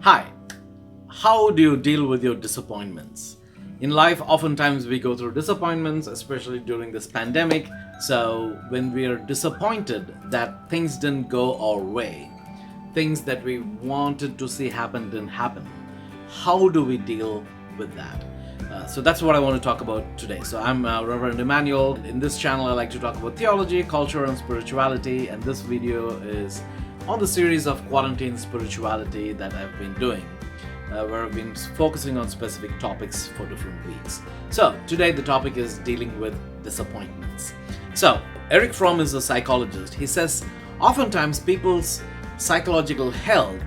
Hi, how do you deal with your disappointments? In life, oftentimes we go through disappointments, especially during this pandemic. So, when we are disappointed that things didn't go our way, things that we wanted to see happen didn't happen, how do we deal with that? So that's what I want to talk about today. So I'm Reverend Emmanuel. In this channel, I like to talk about theology, culture, and spirituality. And this video is on the series of quarantine spirituality that I've been doing, where I've been focusing on specific topics for different weeks. So today the topic is dealing with disappointments. So Eric Fromm is a psychologist. He says oftentimes people's psychological health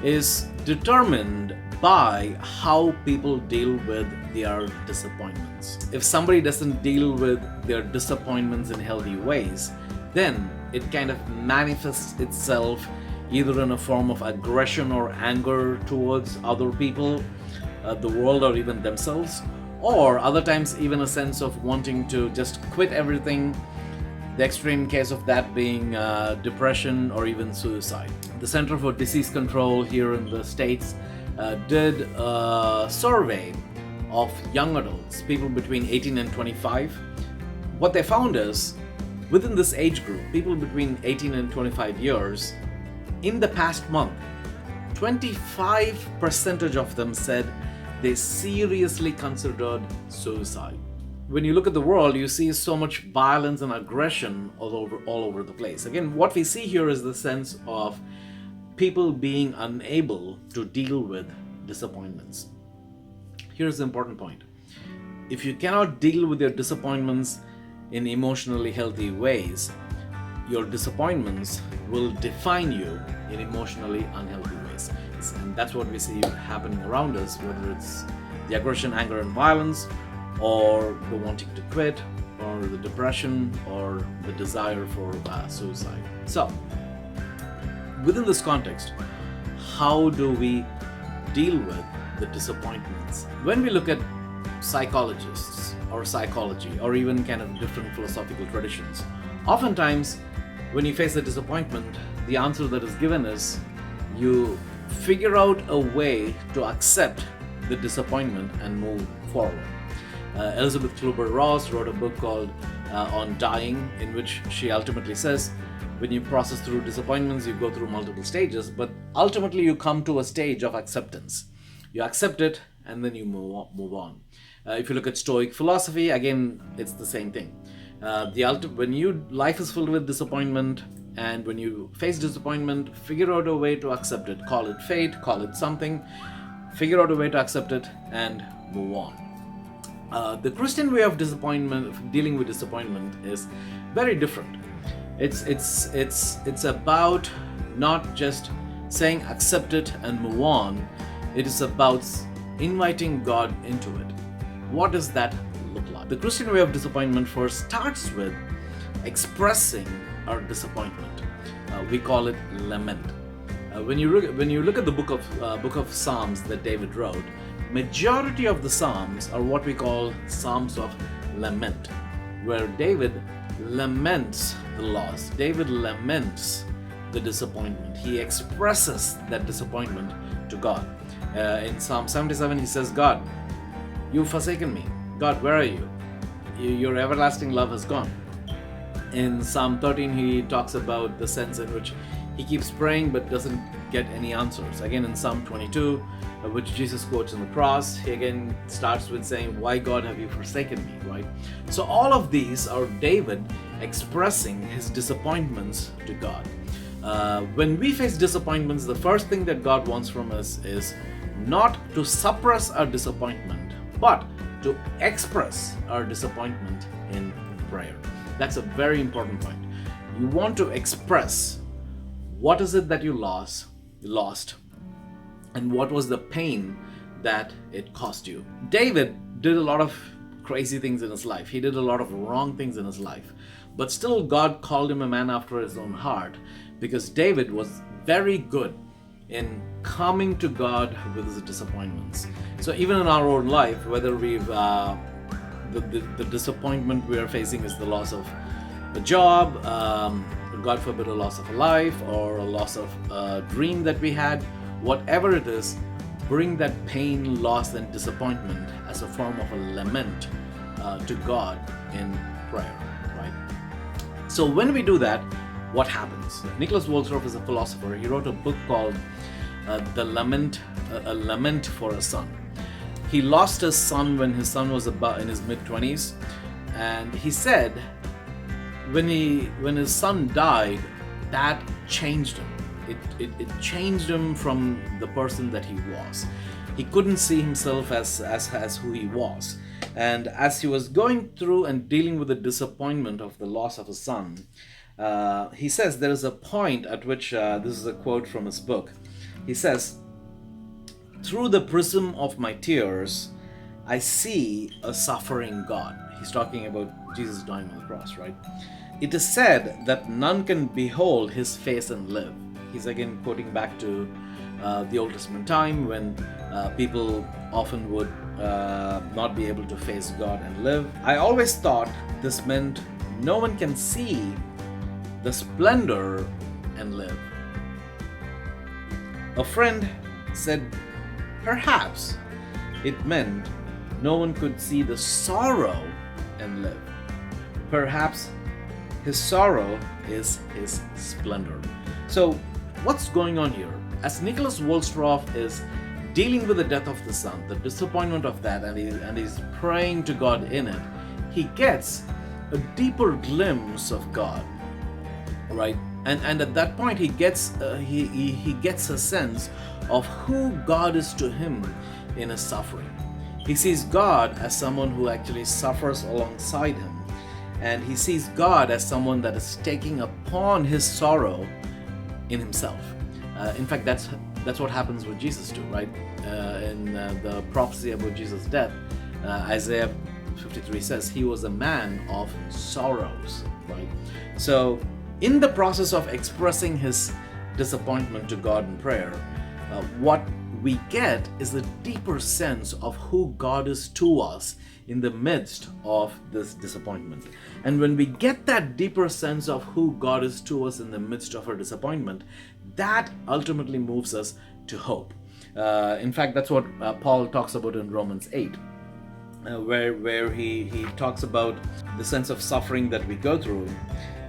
is determined by how people deal with their disappointments. If somebody doesn't deal with their disappointments in healthy ways, then it kind of manifests itself either in a form of aggression or anger towards other people, the world, or even themselves, or other times even a sense of wanting to just quit everything, the extreme case of that being depression or even suicide. The Center for Disease Control here in the States did a survey of young adults, people between 18 and 25. What they found is, within this age group, people between 18 and 25 years, in the past month, 25% of them said they seriously considered suicide. When you look at the world, you see so much violence and aggression all over the place. Again, what we see here is the sense of people being unable to deal with disappointments. Here's the important point. If you cannot deal with your disappointments in emotionally healthy ways, your disappointments will define you in emotionally unhealthy ways. And that's what we see happening around us, whether it's the aggression, anger, and violence, or the wanting to quit, or the depression, or the desire for suicide. So, within this context, how do we deal with the disappointments? When we look at psychologists or psychology or even kind of different philosophical traditions, oftentimes when you face a disappointment, the answer that is given is you figure out a way to accept the disappointment and move forward. Elizabeth Kluber-Ross wrote a book called On Dying, in which she ultimately says, when you process through disappointments, you go through multiple stages, but ultimately you come to a stage of acceptance. You accept it, and then you move on. If you look at Stoic philosophy, again, it's the same thing. When life is filled with disappointment, and when you face disappointment, figure out a way to accept it. Call it fate, call it something. Figure out a way to accept it and move on. The Christian way of dealing with disappointment is very different. It's about not just saying accept it and move on. It is about inviting God into it. What does that look like? The Christian way of disappointment first starts with expressing our disappointment. We call it lament. When you look at the book of Psalms that David wrote, majority of the Psalms are what we call Psalms of lament, where David laments the loss. David laments the disappointment. He expresses that disappointment to God. In Psalm 77, he says, God, you've forsaken me. God, where are you? Your everlasting love has gone. In Psalm 13, he talks about the sense in which he keeps praying but doesn't get any answers. Again, in Psalm 22, which Jesus quotes in the cross, he again starts with saying, why God have you forsaken me, right? So all of these are David expressing his disappointments to God. When we face disappointments, the first thing that God wants from us is not to suppress our disappointment, but to express our disappointment in prayer. That's a very important point. You want to express what is it that you lost, and what was the pain that it cost you. David did a lot of crazy things in his life. He did a lot of wrong things in his life. But still, God called him a man after his own heart, because David was very good in coming to God with his disappointments. So even in our own life, whether we've the disappointment we are facing is the loss of a job, God forbid a loss of a life, or a loss of a dream that we had, whatever it is, bring that pain, loss, and disappointment as a form of a lament to God in prayer, right? So when we do that, what happens? Nicholas Wolstorff is a philosopher. He wrote a book called The Lament, A Lament for a Son. He lost his son when his son was about in his mid-20s, and he said when his son died, that changed him. It changed him from the person that he was. He couldn't see himself as who he was. And as he was going through and dealing with the disappointment of the loss of his son, he says there is a point at which, this is a quote from his book, he says, "Through the prism of my tears, I see a suffering God." He's talking about Jesus dying on the cross, right? "It is said that none can behold his face and live." He's again quoting back to the Old Testament time when people often would not be able to face God and live. "I always thought this meant no one can see the splendor and live." A friend said perhaps it meant no one could see the sorrow and live. Perhaps his sorrow is his splendor. So what's going on here? As Nicholas Wolstorff is dealing with the death of the son, the disappointment of that, and he's praying to God in it, he gets a deeper glimpse of God, right? And at that point, he gets a sense of who God is to him in his suffering. He sees God as someone who actually suffers alongside him, and he sees God as someone that is taking upon his sorrow in himself. In fact, that's what happens with Jesus too, right? In the prophecy about Jesus' death, Isaiah 53 says he was a man of sorrows, right? So in the process of expressing his disappointment to God in prayer, what we get is a deeper sense of who God is to us in the midst of this disappointment. And when we get that deeper sense of who God is to us in the midst of our disappointment, that ultimately moves us to hope. In fact, that's what Paul talks about in Romans 8, where he talks about the sense of suffering that we go through.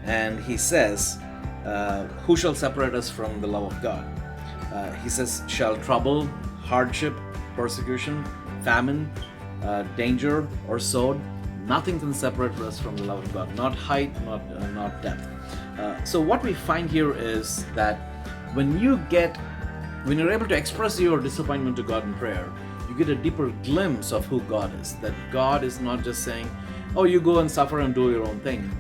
And he says, who shall separate us from the love of God? He says, shall trouble, hardship, persecution, famine, danger, or sword? Nothing can separate us from the love of God. Not height, not depth. So what we find here is that when you're able to express your disappointment to God in prayer, you get a deeper glimpse of who God is. That God is not just saying, oh, you go and suffer and do your own thing.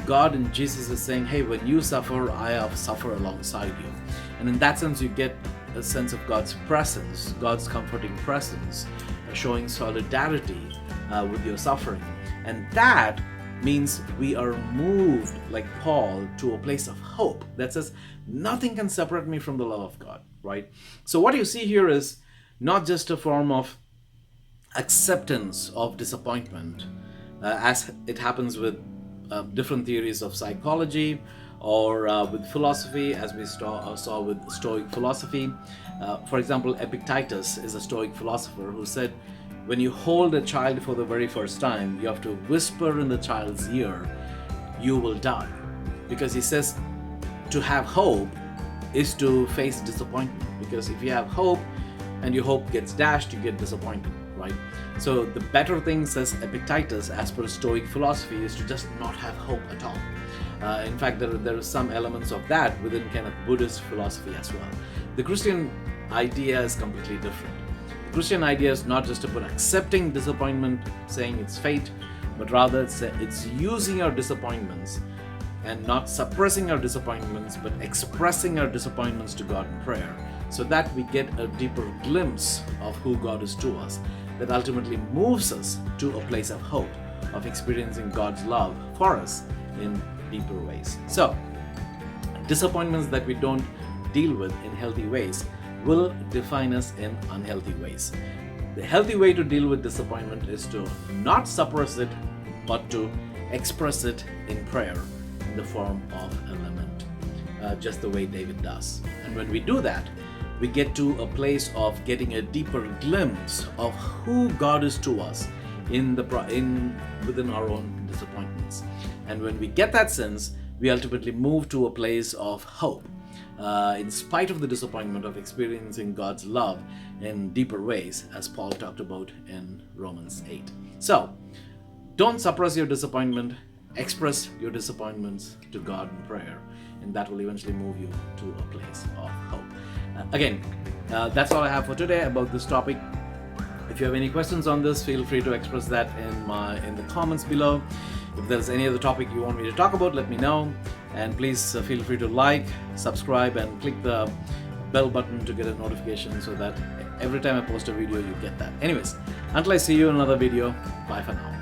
God in Jesus is saying, hey, when you suffer, I have suffer alongside you. And in that sense, you get a sense of God's presence, God's comforting presence, showing solidarity with your suffering. And that means we are moved, like Paul, to a place of hope that says, nothing can separate me from the love of God, right? So what you see here is not just a form of acceptance of disappointment, as it happens with different theories of psychology or with philosophy, as we saw with Stoic philosophy. For example, Epictetus is a Stoic philosopher who said, when you hold a child for the very first time, you have to whisper in the child's ear, you will die. Because he says to have hope is to face disappointment. Because if you have hope and your hope gets dashed, you get disappointed, right? So the better thing, says Epictetus, as per Stoic philosophy, is to just not have hope at all. In fact, there are some elements of that within kind of Buddhist philosophy as well. The Christian idea is completely different. The Christian idea is not just about accepting disappointment, saying it's fate, but rather it's using our disappointments and not suppressing our disappointments, but expressing our disappointments to God in prayer, so that we get a deeper glimpse of who God is to us, that ultimately moves us to a place of hope, of experiencing God's love for us in deeper ways. So, disappointments that we don't deal with in healthy ways will define us in unhealthy ways. The healthy way to deal with disappointment is to not suppress it, but to express it in prayer in the form of a lament, just the way David does. And when we do that, we get to a place of getting a deeper glimpse of who God is to us within our own disappointments. And when we get that sense, we ultimately move to a place of hope. In spite of the disappointment of experiencing God's love in deeper ways, as Paul talked about in Romans 8. So, don't suppress your disappointment, express your disappointments to God in prayer, and that will eventually move you to a place of hope. Again, that's all I have for today about this topic. If you have any questions on this, feel free to express that in the comments below. If there's any other topic you want me to talk about, let me know. And please feel free to like, subscribe, and click the bell button to get a notification so that every time I post a video, you get that. Anyways, until I see you in another video, bye for now.